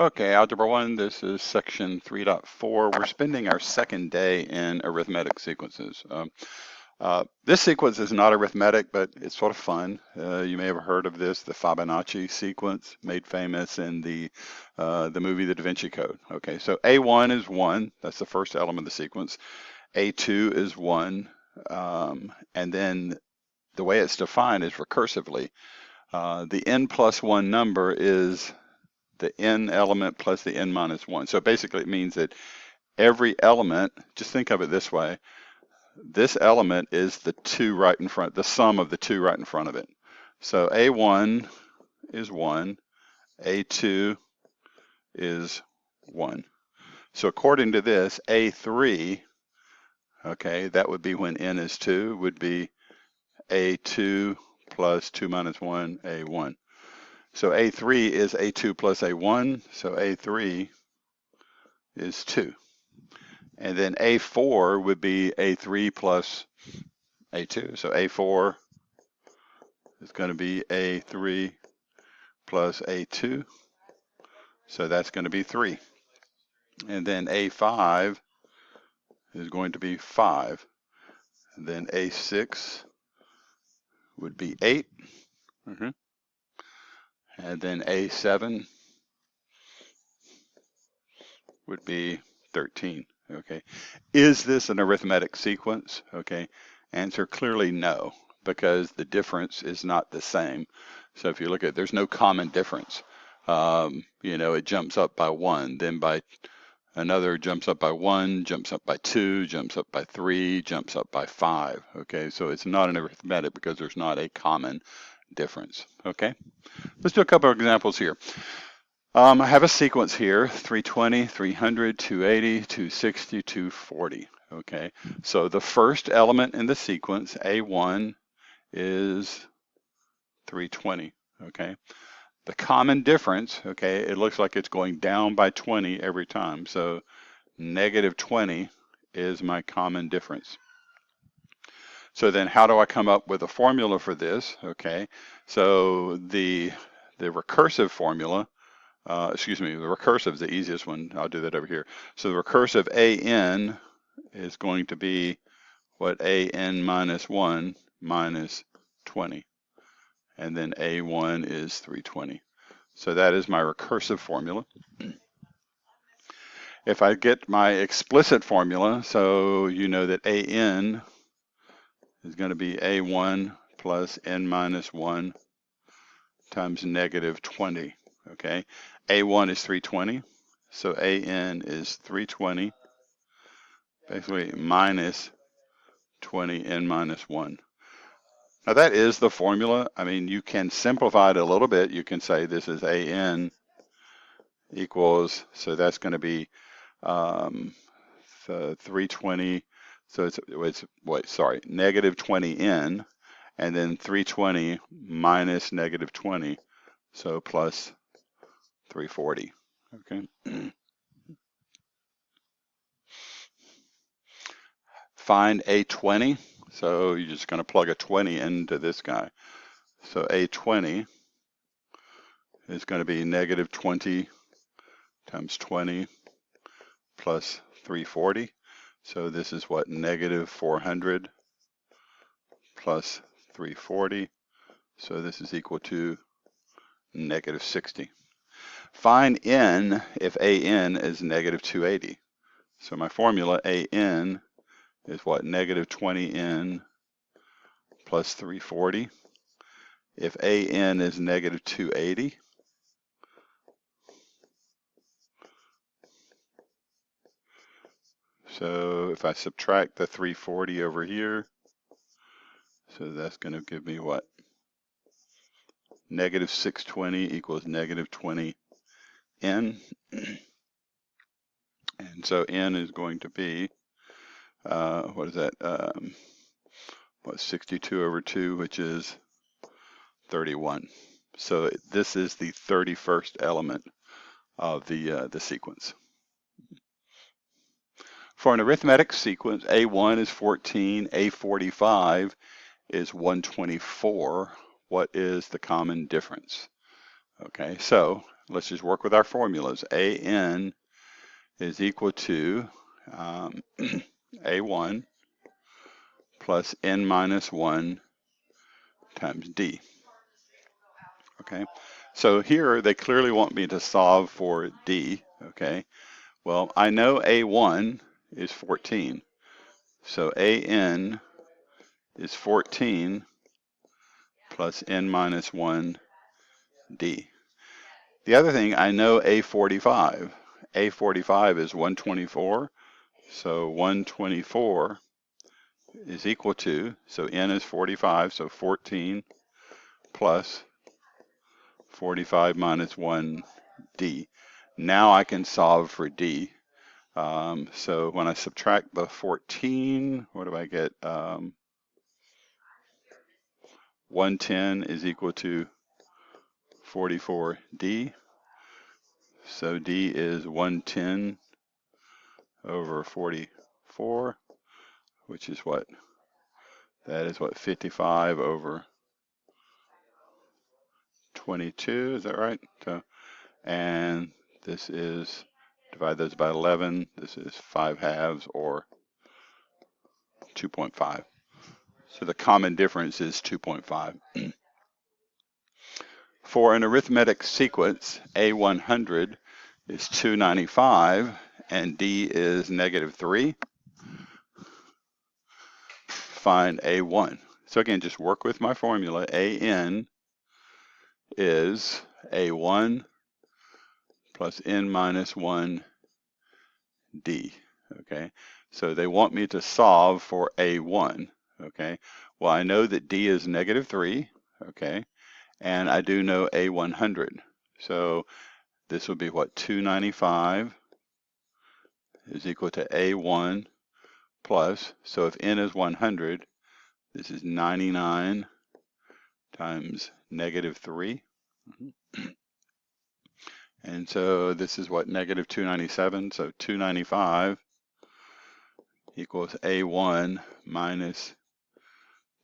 Okay, Algebra 1, this is section 3.4. We're spending our second day in arithmetic sequences. This sequence is not arithmetic, but it's sort of fun. You may have heard of this, the Fibonacci sequence, made famous in the movie The Da Vinci Code. Okay, so A1 is 1. That's the first element of the sequence. A2 is 1. And then the way it's defined is recursively. The n plus 1 number is the n element plus the n minus 1. So basically it means that every element, just think of it this way, this element is the two right in front, the sum of the two right in front of it. So A1 is 1, A2 is 1. So according to this, A3, okay, that would be when n is 2, would be A2 plus 2 minus 1, A1. So A3 is A2 plus A1, so A3 is 2. And then A4 would be A3 plus A2. So A4 is going to be A3 plus A2. So that's going to be 3. And then A5 is going to be 5. And then A6 would be 8. And then A7 would be 13. Okay. Is this an arithmetic sequence? Okay. Answer clearly no, because the difference is not the same. So if you look at, there's no common difference. It jumps up by 1, then by another jumps up by 1, jumps up by 2, jumps up by 3, jumps up by 5. Okay, so it's not an arithmetic because there's not a common difference. Okay, let's do a couple of examples here. I have a sequence here, 320, 300, 280, 260, 240. Okay, so the first element in the sequence, A1, is 320. Okay, the common difference, okay, it looks like it's going down by 20 every time. So negative 20 is my common difference. So then how do I come up with a formula for this? Okay, so the recursive formula, the recursive is the easiest one. I'll do that over here. So the recursive AN is going to be what AN minus 1 minus 20. And then A1 is 320. So that is my recursive formula. If I get my explicit formula, so you know that AN is going to be A1 plus N minus 1 times negative 20. Okay, A1 is 320, so AN is 320, basically minus 20 N minus 1. Now that is the formula. I mean, you can simplify it a little bit. You can say this is AN equals, so that's going to be 320, so it's negative 20N, and then 320 minus negative 20, so plus 340. Okay. Find A20. So you're just going to plug a 20 into this guy. So A20 is going to be negative 20 times 20 plus 340. So this is what, negative 400 plus 340. So this is equal to negative 60. Find N if AN is negative 280. So my formula AN is what, negative 20N plus 340. If AN is negative 280, so if I subtract the 340 over here, so that's going to give me what? Negative 620 equals negative 20N. And so N is going to be, what is that? 62 over 2, which is 31. So this is the 31st element of the sequence. For an arithmetic sequence, A1 is 14, A45 is 124. What is the common difference? Okay, so let's just work with our formulas. AN is equal to A1 plus N minus 1 times D. Okay, so here they clearly want me to solve for D. Okay, well, I know A1 is 14, so AN is 14 plus N minus 1 D. The other thing, I know A45. A45 is 124, so 124 is equal to, so N is 45, so 14 plus 45 minus 1D. Now I can solve for D. So when I subtract the 14, what do I get? 110 is equal to 44D. So D is 110 over 44, which is what? That is what, 55 over 22, is that right? So, and this is, divide those by 11, this is 5 halves or 2.5. So the common difference is 2.5. For an arithmetic sequence, A100 is 295 and D is -3. Find A1. So again, just work with my formula. AN is A1 plus N minus 1 D. Okay, so they want me to solve for A1. Okay, well, I know that D is -3. Okay, and I do know A100. So this would be what, 295 is equal to A1 plus, so if N is 100, this is 99 times -3. And so this is what, -297, so 295 equals A1 minus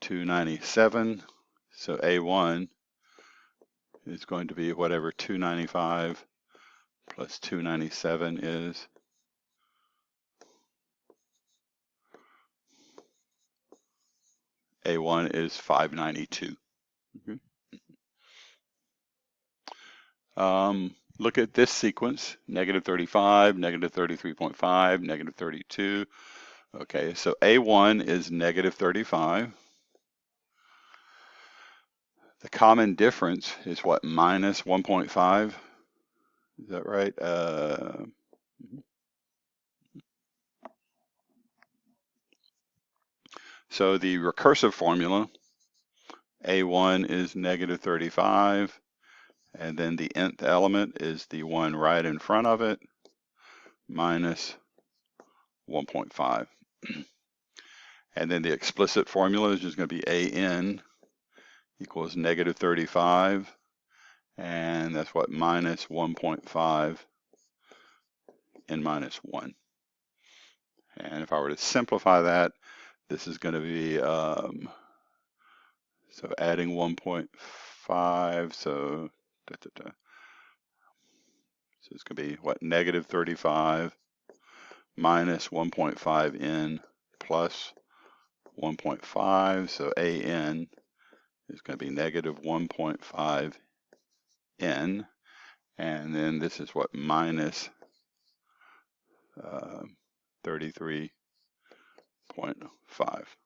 297. So A1 is going to be whatever 295 plus 297 is. A1 is 592. Look at this sequence, -35, -33.5, -32. Okay, so A1 is -35. The common difference is what, -1.5? Is that right? So the recursive formula, A1 is -35, and then the nth element is the one right in front of it, minus 1.5. And then the explicit formula is just going to be AN equals -35, and that's what, minus 1.5 N minus 1. And if I were to simplify that, this is going to be, so adding 1.5, so it's going to be what, -35 minus 1.5 N plus 1.5, so AN is going to be -1.5 N, and then this is what, minus 33.5.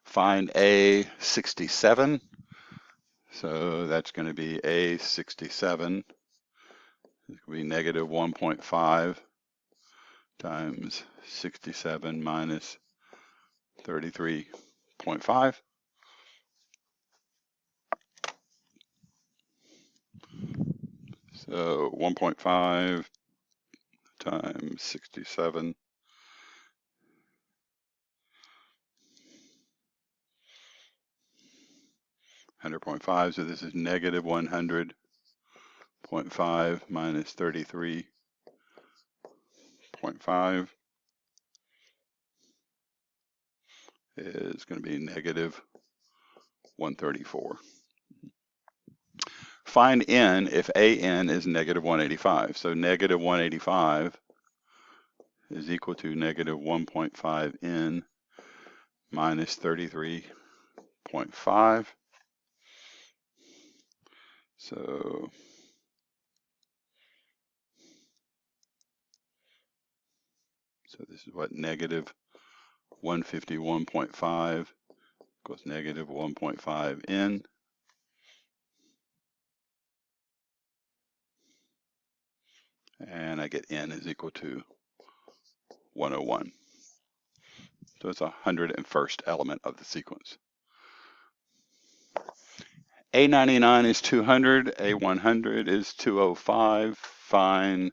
Find A67. So that's going to be A67 is going to be -1.5 times 67 minus 33.5. So 1.5 times 67 100.5, so this is -100.5 minus 33.5 is going to be -134. find n if an is negative 185. So negative 185 is equal to negative 1.5 n minus 33.5. So this is what negative 151.5 equals negative 1.5 n. And I get n is equal to 101. So it's 101st element of the sequence. A99 is 200, A100 is 205. Find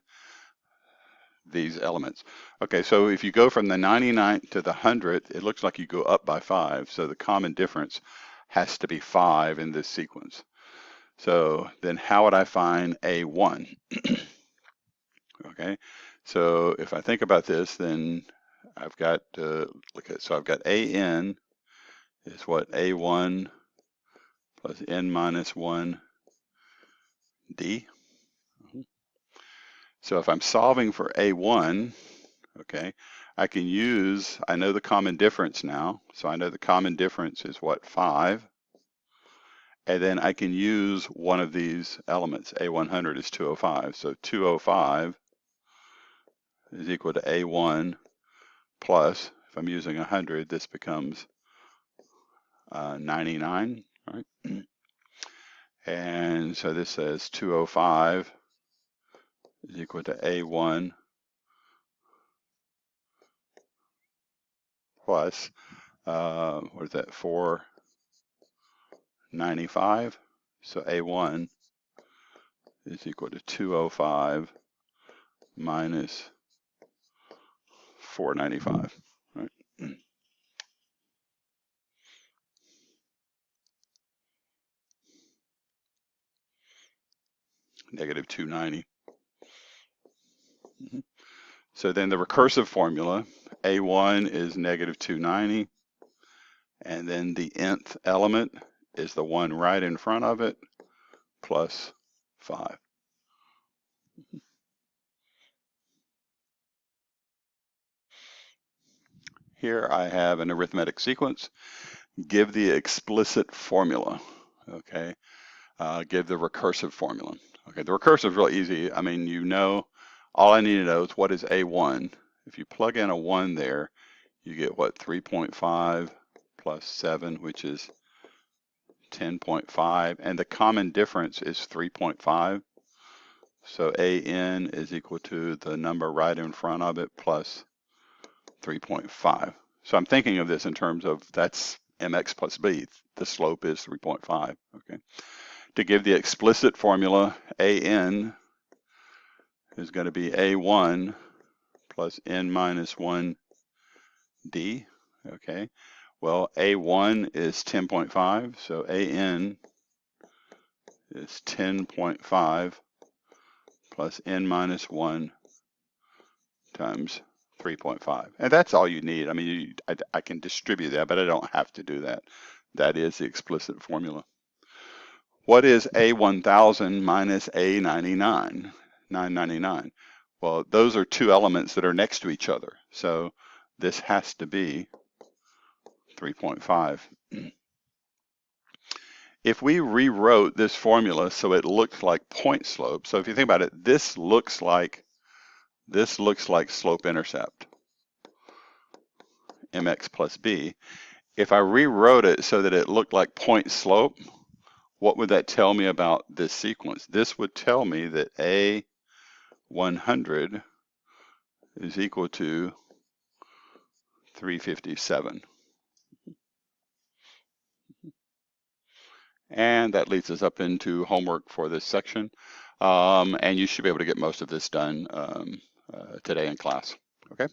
these elements. Okay, so if you go from the 99 to the 100, it looks like you go up by 5. So the common difference has to be 5 in this sequence. So then how would I find A1? Okay, so if I think about this, then I've got, so I've got AN is what? A1 plus n minus 1 d. So if I'm solving for A1, okay, I know the common difference now. So I know the common difference is what? 5. And then I can use one of these elements. A100 is 205. So 205 is equal to A1 plus, if I'm using 100, this becomes 99, right? And so this says 205 is equal to A1 plus, what is that, 495. So A1 is equal to 205 minus 495, right? Negative 290. So then the recursive formula, A1 is negative 290, and then the nth element is the one right in front of it, plus 5. Here I have an arithmetic sequence. Give the explicit formula, okay? Give the recursive formula. Okay, the recursive is real easy. I mean, all I need to know is what is A1. If you plug in a 1 there, you get what, 3.5 plus 7, which is 10.5, and the common difference is 3.5. So AN is equal to the number right in front of it plus 3.5. So I'm thinking of this in terms of that's mx plus b. The slope is 3.5. Okay. To give the explicit formula, AN is going to be A1 plus n minus 1 d. Okay. Well, A1 is 10.5, so AN is 10.5 plus n minus 1 times 3.5. And that's all you need. I mean, I can distribute that, but I don't have to do that. That is the explicit formula. What is A1000 minus A99? 999. Well, those are two elements that are next to each other. So this has to be 3.5. If we rewrote this formula so it looks like point slope, so if you think about it, this looks like slope intercept, mx plus b. If I rewrote it so that it looked like point slope, what would that tell me about this sequence? This would tell me that A100 is equal to 357. And that leads us up into homework for this section. And you should be able to get most of this done today in class. Okay.